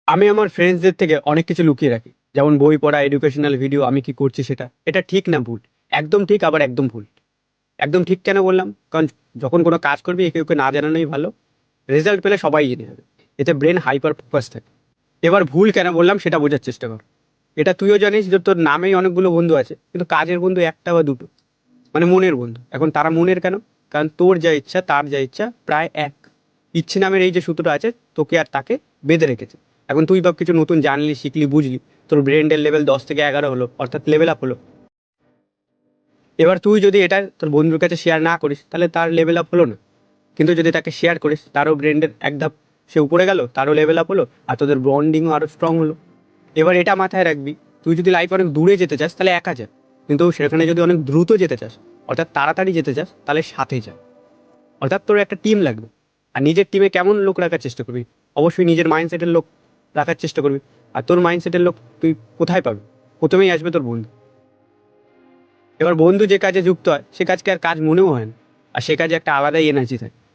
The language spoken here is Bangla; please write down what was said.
আমি আমার ফ্রেন্ডসদের থেকে অনেক কিছু লুকিয়ে রাখি। যেমন বই পড়া, এডুকেশনাল ভিডিও, আমি কি করছি সেটা। এটা ঠিক না ভুল? একদম ঠিক, আবার একদম ভুল। একদম ঠিক কেন বললাম? কারণ যখন কোনো কাজ করবি একে ওকে না জানানোই ভালো। রেজাল্ট পেলে সবাই জেনে যাবে। এতে ব্রেন হাইপার ফোকাস থাকে। এবার ভুল কেন বললাম সেটা বোঝার চেষ্টা কর। এটা তুইও জানিস যে তোর নামেই অনেকগুলো বন্ধু আছে, কিন্তু কাজের বন্ধু একটা বা দুটো। মানে মনের বন্ধু। এখন তারা মনের কেন? কারণ তোর যা ইচ্ছা তার যা ইচ্ছা প্রায় এক। ইচ্ছে নামের এই যে সূত্রটা আছে, তোকে আর তাকে বেঁধে রেখেছে। এখন তুই বা কিছু নতুন জানলি, শিখলি, বুঝলি, তোর ব্রেনের লেভেল 10 থেকে 11 হলো, অর্থাৎ লেভেল আপ হলো। এবার তুই যদি এটা তোর বন্ধুর কাছে শেয়ার না করিস তাহলে তার লেভেল আপ হলো না। কিন্তু যদি তাকে শেয়ার করিস, তারও ব্রেনের এক ধাপ সে উপরে গেল, তারও লেভেল আপ হলো, আর তোদের বন্ডিংও আরও স্ট্রং হলো। এবার এটা মাথায় রাখবি, তুই যদি লাইফে অনেক দূরে যেতে চাস তাহলে একা যা। কিন্তু সেখানে যদি অনেক দ্রুত যেতে চাস, অর্থাৎ তাড়াতাড়ি যেতে চাস, তাহলে সাথে যা। অর্থাৎ তোর একটা টিম লাগবে। আর নিজের টিমে কেমন লোক রাখার চেষ্টা করবি? অবশ্যই নিজের মাইন্ডসেটের লোক রাখার চেষ্টা করবি। আর তোর মাইন্ডসেটের লোক তুই কোথায় পাবি? প্রথমেই আসবে তোর বন্ধু। এবার বন্ধু যে কাজে যুক্ত হয় সে কাজকে আর কাজ মনেও হয় না। আর সে কাজে একটা আলাদাই এনার্জি থাকে।